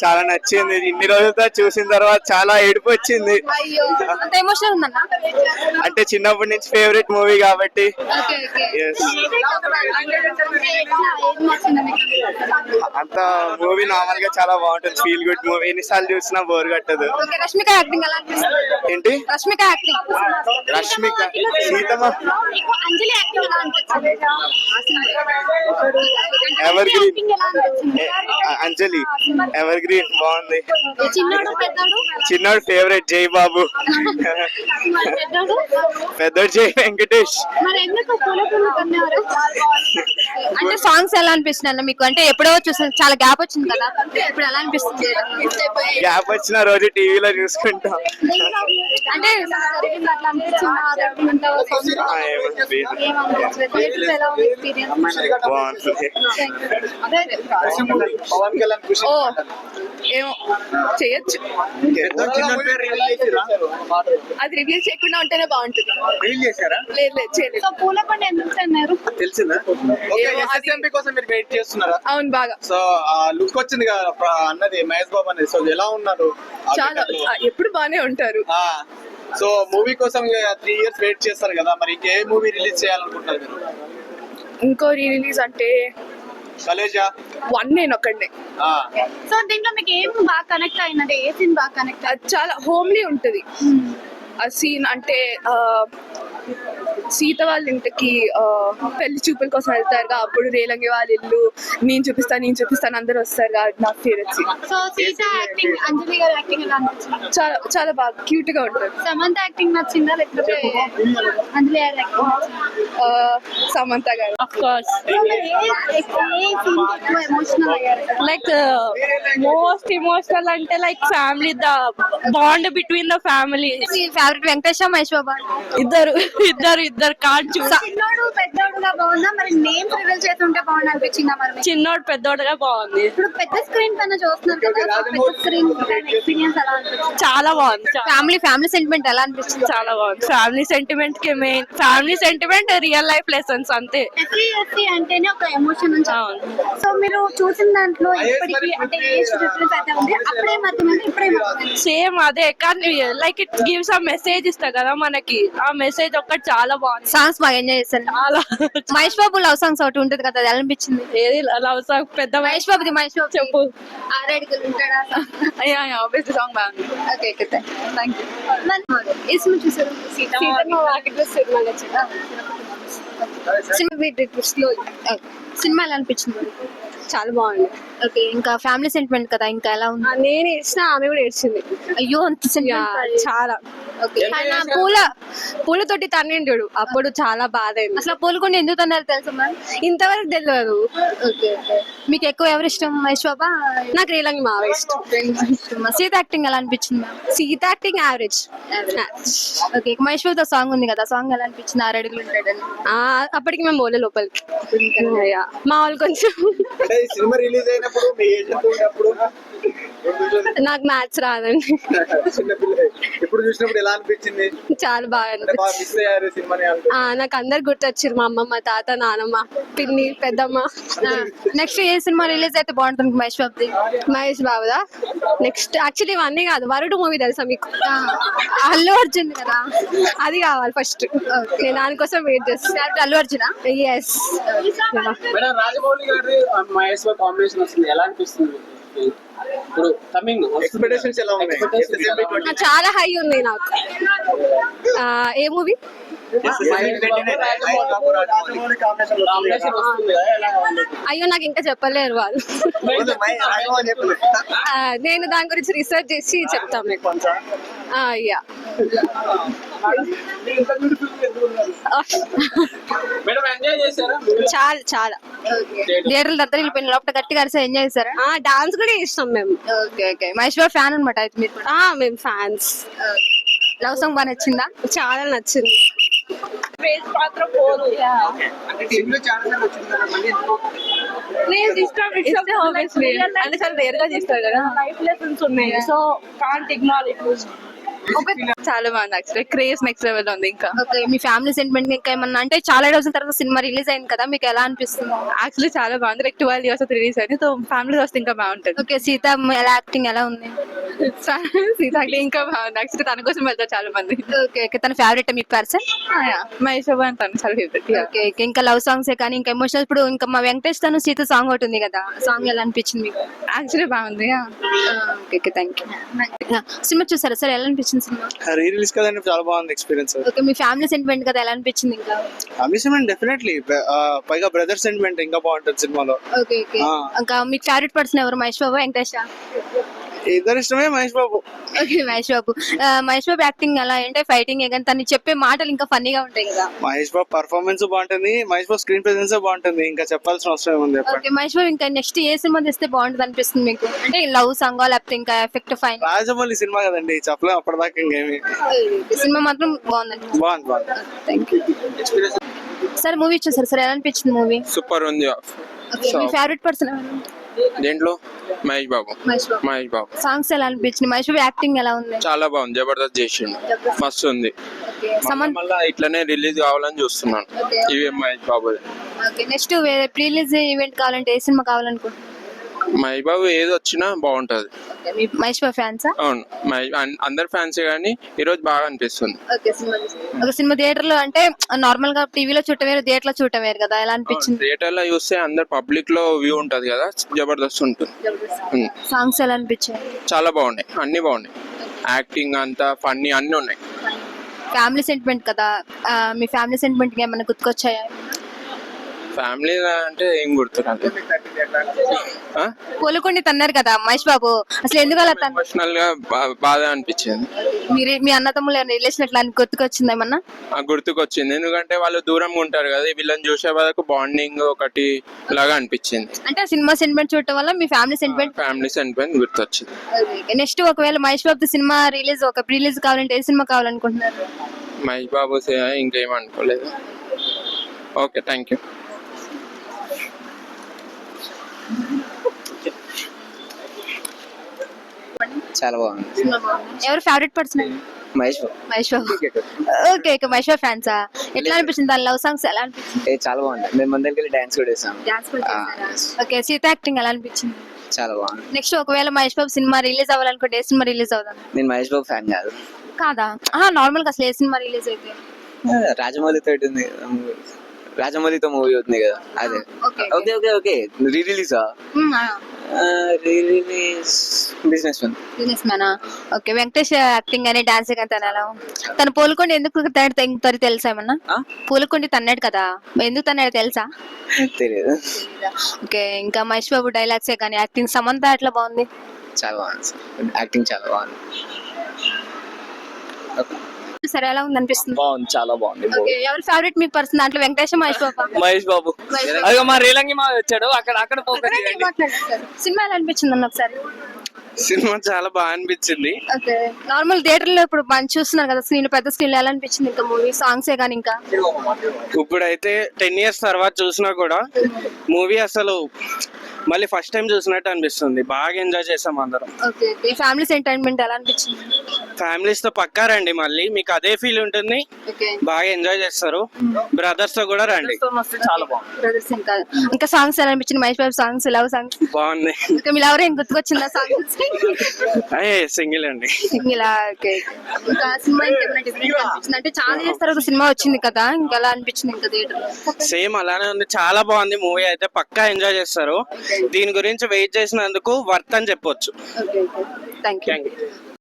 చాలా నచ్చింది. ఇన్ని రోజులతో చూసిన తర్వాత చాలా ఏడుపు వచ్చింది. అయ్యో అంత ఎమోషనల్ ఉందన్న. అంటే చిన్నప్పటి నుంచి ఫేవరెట్ మూవీ కాబట్టి. Yes. అంత మూవీ నార్మల్ గా చాలా బాగుంటుంది. ఫీల్ గుడ్ మూవీ, ఎన్నిసార్లు చూసినా బోర్ కట్టదు. రష్మిక యాక్టింగ్ ఎలా అనిపిస్తుంది? ఏంటి రష్మిక యాక్టింగ్, రష్మిక, సీతమ్మ, అంజలి యాక్టింగ్ ఎలా అనిపించింది? ఎవర్ గ్రీన్, యాక్టింగ్ ఎలా అనిపించింది? అంజలి ఎవర్ గ్రీన్ బాగుంది. చిన్నోడు పెద్దోడు? చిన్నోడు ఫేవరెట్ జై బాబు, పెద్దోడు పెద్దోడు జై వెంకటేష్. మరి ఎందుకు పూలపూలు కొనేవారు? అంటే సాంగ్స్ ఎలా అనిపిస్తుంది అన్న మీకు? అంటే ఎప్పుడో చూసాను, చాలా గ్యాప్ వచ్చింది కదా, ఇప్పుడు ఎలా అనిపిస్తుంది? గ్యాప్ వచ్చిన రోజు టీవీలో చూసుకుంటాం. అంటే అట్లా అనిపించిందా? బాగుంటుంది. ఓ ఏమో చేయొచ్చు, అది రివ్యూ చేయకుండా ఉంటేనే బాగుంటుంది. లేదు లేదు చేయలేదు. సో పూలకొండ ఎందుకు అన్నారు? తెలిసిందా? SSMP కోసం మీరు వెయిట్ చేస్తున్నారా? అవును బాగా. సో ఆ లుక్ వచ్చింది కదా అన్నది మహేష్ బాబు అనేది. సో ఎలా ఉన్నారు? చాలా ఎప్పుడు బానే ఉంటారు. సో మూవీ కోసం 3 years వెయిట్ చేస్తారు కదా, మరి ఇంకే మూవీ రిలీజ్ చేయాలనుకుంటున్నారు మీరు? ఇంకో రీ రిలీజ్ అంటే కలేజా 1 నేను ఒక్కడే. సో దీంట్లో మీకు ఏం బాగా కనెక్ట్ అయినది? ఏ సీన్ బాగా కనెక్ట్? అది చాలా హోమ్లీ ఉంటది ఆ సీన్. అంటే సీత వాళ్ళ ఇంటికి పెళ్లి చూపుల కోసం వెళ్తారుగా, అప్పుడు రేలంగి వాళ్ళ ఇల్లు నేను చూపిస్తాను అందరు వస్తారు కాబట్టి నాకు favourite scene. So Sita acting, Anjali గారి యాక్టింగ్ ఎలా అనిపించింది? చాలా చాలా బాగా క్యూట్ గా ఉంటుంది. సమంత యాక్టింగ్ నచ్చిందా లేకపోతే అంజలి గారి యాక్టింగ్? సమంత గారు Of course, ఎమోషనల్ అయ్యారు? like most emotional ante like family, the bond between the family. మీ ఫేవరెట్ వెంకటేష్ మహేష్ బాబా? ఇద్దరు can't choose. చిన్నోడు పెద్దోడుగా బాగుందా? మరి నేమ్ రివీల్ చేస్తుంటే బాగుంది అనిపించిందా? మరి మీకు? చిన్నోడు పెద్దోడుగా బాగుంది. ఇప్పుడు పెద్ద స్క్రీన్ పైన చూస్తున్నారు కదా, పెద్ద స్క్రీన్ ఎక్స్పీరియన్స్ ఎలా అనిపించింది? చాలా బాగుంది. ఫ్యామిలీ సెంటిమెంట్ ఎలా అనిపించింది? చాలా బాగుంది. ఫ్యామిలీ సెంటిమెంట్ కి main family sentiment, real life lessons అంతే. ఎస్సీ అంటేనే ఒక ఎమోషన్ అని చెప్పాలి. సో మీరు చూసిన దాంట్లో ఇప్పటికి అంటే ఏజ్ డిఫరెన్స్ అయితే ఉంది, అప్పుడే మధ్యమంది ఇప్పుడే మధ్యమంది సేమ్ అదే, కానీ లైక్ ఇట్ గివ్స్ ఆ మెసేజ్ ఇస్తా కదా మనకి, ఆ మెసేజ్ ఒక్కటి చాలా బాగుంది. సాంగ్స్ బాగా ఎంజాయ్ చేశాను. చాలా మహేష్ బాబు లవ్ సాంగ్స్ ఒకటి ఉంటుంది కదా, అది ఎలా అనిపించింది? ఏది లవ్ సాంగ్? పెద్ద మహేష్ బాబు చెప్పు. ఆరేడుగులు ఉంటాడా? ఆబ్వియస్లీ సాంగ్ బాగుంది. Okay okay thank you. ఈ సినిమా చూసారు? సినిమా ఎలా అనిపించింది? చాలా బాగుంది. ఓకే, ఇంకా ఫ్యామిలీ సెంటిమెంట్ కదా, ఇంకా ఎలా ఉంది? నేను ఏడ్చిన, ఆమె కూడా ఏడ్చింది. అయ్యో అంత సెంటిమెంట్. చాలా పూలతోటి తన్నిండు, అప్పుడు చాలా బాధ అయింది. అసలు పూలకొండ ఎందుకు తన్నారు తెలుసా మరి? ఇంతవరకు తెలియదు. Okay okay. మీకు ఎక్కువ ఎవరు ఇష్టం, మహేష్ బాబా? నాకు రేలంగి మావ ఇష్టం. సీత యాక్టింగ్ ఎలా అనిపించింది? Sita acting average. Okay, Mahesh బాబుతో సాంగ్ ఉంది కదా, సాంగ్ ఎలా అనిపించింది? ఆరేడుగులు ఉంటాడని. అప్పటికి మేము పోలే లోపలికి, మా వాళ్ళు కొంచెం. అంటే ఈ సినిమా రిలీజ్ అయినప్పుడు మీ ఏజ్ ఎంత ఉన్నప్పుడు? నాకు మ్యాథ్స్ రాదండి. చిన్నపిల్ల ఇప్పుడు చూసినప్పుడు ఎలా అనిపించింది? చాలా బాగా అనిపించింది. మిస్ అయ్యారు సినిమాని? నాకు అందరు గుర్తొచ్చారు, మా అమ్మమ్మ, తాత, నానమ్మ, పిన్ని, పెద్దమ్మ. నెక్స్ట్ ఏ సినిమా రిలీజ్ అయితే బాగుంటుంది మహేష్ బాబుది? మహేష్ బాబుదా నెక్స్ట్ యాక్చువల్లీ ఇవన్నీ కాదు, వరుడు మూవీ తెలుసా మీకు? అల్లు అర్జున్ కదా, అది కావాలి ఫస్ట్. నేను దానికోసం వెయిట్ చేస్తాను. అల్లు అర్జునా? ఎస్. మేడం రాజమౌళి గారి మహేష్ బాబు కాంబినేషన్ వస్తుంది, ఎలా అనిపిస్తుంది ఇప్పుడు కమింగ్? ఎక్స్పెక్టేషన్స్ ఎలా ఉన్నాయి? చాలా హై ఉంది నాకు. ఏ మూవీ? అయ్యో నాకు ఇంకా చెప్పలేరు వాళ్ళు. నేను దాని గురించి రీసెర్చ్ చేసి చెప్తాను మీకు. అయ్యా మేడం ఎంజాయ్ చేశారా? చాలా చాలా థియేటర్ల దగ్గర వెళ్ళిపోయిన లోపల గట్టిగా అరిసి ఎంజాయ్ చేశారా? డాన్స్ కూడా ఇష్టం మేము. ఓకే ఓకే, మహేష్ బాబు ఫ్యాన్ అనమాట అయితే మీరు కూడా? మేము ఫ్యాన్స్. లవ్ సాంగ్ బాగా నచ్చిందా? చాలా నచ్చింది. అంటే చాలా రేర్ గా చేస్తారు కదా, లైఫ్ లెసన్స్ ఉన్నాయి, సో కాంట్ ఇగ్నోర్ ఇట్. చాలా బాగుంది యాక్చువల్లీ, క్రేజ్ నెక్స్ట్ లెవెల్ ఉంది. ఇంకా ఓకే, మీ ఫ్యామిలీ సెంటిమెంట్ ఇంకా ఏమన్నా అంటే చాలా రోజుల తర్వాత సినిమా రిలీజ్ అయింది కదా, మీకు ఎలా అనిపిస్తుంది? యాక్చువల్లీ చాలా బాగుంది. లైక్ 12 years రిలీజ్ అయింది, సో ఫ్యామిలీ వస్తే ఇంకా బాగుంటుంది. ఓకే, సీత ఎలా యాక్టింగ్ ఎలా ఉంది? సీత ఇంకా బాగుంది యాక్చువల్లీ, తన కోసం వెళ్తారు చాలా మంది. ఓకే ఓకే, తన ఫేవరెట్ మీ పర్సన్? మహేష్ బాబు అని తను చాలా ఫేవరెట్. ఓకే ఓకే, ఇంకా లవ్ సాంగ్స్ కానీ ఇంకా ఎమోషనల్, ఇప్పుడు ఇంకా మా వెంకటేష్ తను సీత సాంగ్ ఒకటి ఉంది కదా, సాంగ్ ఎలా అనిపించింది మీకు? యాక్చువల్లీ బాగుంది. Okay okay, thank you. Cinema చూసారా సార్, ఎలా అనిపించింది సినిమా? రీ రిలీజ్ కదండి, చాలా బాగుంది ఎక్స్పీరియన్స్. ఓకే, మీ ఫ్యామిలీ సెంటిమెంట్ కదా, ఎలా అనిపించింది ఇంకా? ఫ్యామిలీ సెంటిమెంట్ డెఫినెట్లీ, పైగా బ్రదర్ సెంటిమెంట్ ఇంకా బాగుంటుంది సినిమాలో. ఓకే ఓకే, ఇంకా మీకు ఫేవరెట్ పర్సన్ ఎవరు, మహేష్ బాబు వెంకటేష్? ఇద్దరు ఇష్టమే, మహేష్ బాబు. ఓకే, మహేష్ బాబు. మహేష్ బాబు యాక్టింగ్ ఎలా అంటే ఫైటింగ్ కానీ తను చెప్పే మాటలు ఇంకా ఫన్నీగా ఉంటాయి కదా. మహేష్ బాబు పర్ఫార్మెన్స్ బాగుంటుంది, మహేష్ బాబు స్క్రీన్ ప్రెజెన్స్ బాగుంటుంది, ఇంకా చెప్పాల్సిన అవసరం ఏముంది చెప్పండి. ఓకే, మహేష్ బాబు ఇంకా నెక్స్ట్ ఏ సినిమా తెస్తే బాగుంటుంది అనిపిస్తుంది మీకు? అంటే లవ్ సాంగ్ లేకపోతే ఇంకా ఎఫెక్ట్ ఫైన్? రాజమౌళి సినిమా కదండి, చెప్పలేం అప్పటిదాకా ఇంకేమి. సినిమా మాత్రం బాగుందండి. బాగుంది. Thank you. సార్ మూవీ చూసారు సార్, ఎలా అనిపించింది మూవీ? సూపర్ ఉంది. మీ ఫేవరెట్ పర్సన్ ఎవరు? దేంట్లో? మహేష్ బాబు. మహేష్ బాబు సాంగ్స్ ఎలా అనిపించింది? మహేష్ బాబు యాక్టింగ్ ఎలా ఉంది? చాలా బాగుంది, జబర్దస్త్ చేసిండు, మస్తు ఉంది. మళ్ళీ ఇట్లనే రిలీజ్ కావాలని చూస్తున్నాను. ఇవి మహేష్ బాబు. ఓకే, నెక్స్ట్ వేరే ప్రీ రిలీజ్ ఈవెంట్ కావాలంటే ఏ సినిమా కావాలనుకుంటున్నారు? మహేష్ బాబు ఏది వచ్చినా బాగుంటది. మహేష్ బాబు ఫ్యాన్సా? అవును, అందరు ఫ్యాన్స్ కానీ ఈ రోజు బాగా అనిపిస్తుంది. ఒక సినిమా థియేటర్ లో అంటే నార్మల్ గా టీవీలో చూడటం వేరు, థియేటర్ లో చూడటం వేరు కదా, ఎలా అనిపించింది? థియేటర్ లో చూస్తే అందరు పబ్లిక్ లో వ్యూ ఉంటది కదా, జబర్దస్త్ ఉంటుంది. సాంగ్స్ ఎలా అనిపించాయి? చాలా బాగున్నాయి, అన్ని బాగున్నాయి. యాక్టింగ్ అంతా ఫన్నీ అన్ని ఉన్నాయి. ఫ్యామిలీ సెంటిమెంట్ కదా, మీ ఫ్యామిలీ సెంటిమెంట్ ఏమైనా గుర్తుకొచ్చాయా? ఫ్యామిలీ అంటే ఏం గుర్తురాదు. పోలుకొండి తన్నారు కదా మహేష్ బాబు, అసలు ఎందుకు అలా తను? ఎమోషనల్ గా బాధ అనిపించింది. మీ అన్నతమ్ముల రిలేషన్ ఎట్లా గుర్తుకొచ్చింది ఏమన్నా? గుర్తుకొచ్చింది, ఎందుకంటే వాళ్ళు దూరంగా ఉంటారు కదా, వీళ్ళని చూసే వాళ్ళకు బాండింగ్ ఒకటి లాగా అనిపించింది. అంటే సినిమా సెంటిమెంట్ చూడటం వల్ల మీ ఫ్యామిలీ సెంటిమెంట్ గుర్తొచ్చింది. నెక్స్ట్ ఒకవేళ మహేష్ బాబు సినిమా రిలీజ్ ఒక ప్రీ రిలీజ్ కావాలంటే ఏ సినిమా కావాలనుకుంటున్నారు? మహేష్ బాబు ఇంకేమనుకోలేదు. Okay, thank you. చాలా బాగుంది. ఎవరు favourite person? Mahesh Babu. Mahesh Babu. Okay okay, Mahesh Babu ఫ్యాన్సా? ఎట్లా అనిపించింది దాని లవ్ సాంగ్స్ ఎలా అనిపించింది? చాలా బాగుంది, మేము ముందరికి వెళ్ళి డాన్స్ కూడా వేసాం. ఓకే, సీత యాక్టింగ్ ఎలా అనిపించింది? చాలా బాగుంది. నెక్స్ట్ ఒకవేళ మహేష్ బాబు సినిమా రిలీజ్ అవ్వాలనుకుంటే ఏ సినిమా రిలీజ్ అవుదాం? నేను మహేష్ బాబు ఫ్యాన్ కాదు. కాదా? నార్మల్ గా అసలు ఏ సినిమా రిలీజ్ అయితే? రాజమౌళి తోటి ఉంది, రాజమౌళితో మూవీ అవుతుంది కదా, అదే. ఓకే ఓకే ఓకే, రీ రిలీజా? రీ రిలీజ్ బిజినెస్ మ్యానా? ఓకే, వెంకటేష్ యాక్టింగ్ అని డాన్స్ కానీ తను ఎలా? తను పోలుకొండి ఎందుకు తన్నాడు తెలుసా ఏమన్నా? పోలుకొండి తన్నాడు కదా, ఎందుకు తన్నాడు తెలుసా? తెలియదు. ఓకే, ఇంకా మహేష్ బాబు డైలాగ్స్ కానీ యాక్టింగ్ సమంత ఎట్లా బాగుంది? చాలా బాగుంది, యాక్టింగ్ చాలా బాగుంది. సరే, ఎలా ఉంది అనిపిస్తుంది? బాగుంది, చాలా బాగుంది. ఓకే, ఎవరు ఫేవరెట్ మీ పర్సన్ దాంట్లో, వెంకటేష్ మహేష్ బాబు? మహేష్ బాబు. అదిగో మా రేలంగి మా వచ్చాడు, అక్కడ సినిమా ఎలా అనిపించింది అన్న ఒకసారి? సినిమా చాలా బాగా అనిపించింది. ఓకే, నార్మల్ థియేటర్ లో ఇప్పుడు మనం చూస్తున్నారు కదా స్క్రీన్, పెద్ద స్క్రీన్ ఎలా అనిపించింది ఇంకా మూవీ సాంగ్సే కానీ ఇంకా? ఇప్పుడైతే 10 years తర్వాత చూసినా కూడా మూవీ అసలు మళ్ళీ ఫస్ట్ టైం చూసినట్టు అనిపిస్తుంది. బాగా ఎంజాయ్ చేసాం అందరం. ఓకే, ఫ్యామిలీ ఎంటర్టైన్మెంట్ ఎలా అనిపించింది? ఫ్యామిలీస్ తో పక్కా రండి, మళ్ళీ మీకు అదే ఫీల్ ఉంటుంది, బాగా ఎంజాయ్ చేస్తారు. బ్రదర్స్ తో కూడా రండి, చాలా బాగుంది. ఇంకా సాంగ్స్ ఎలా అనిపించింది? Mahesh Babu songs, love songs బాగున్నాయి. ఇంకా మీరు ఎవరు ఏం గుర్తుకొచ్చిందా సాంగ్స్? సింగిల్ అండి. ఇలా ఓకే, ఇంకా సినిమా ఇంకేమైనా డిఫరెంట్ అనిపించింది అంటే చాలా డేస్ తర్వాత సినిమా వచ్చింది కదా, ఇంకా ఎలా అనిపించింది ఇంకా థియేటర్? సేమ్ అలానే ఉంది, చాలా బాగుంది మూవీ అయితే, పక్కా ఎంజాయ్ చేస్తారు. దీని గురించి వెయిట్ చేసినందుకు వర్త్ అని చెప్పొచ్చు. Thank you.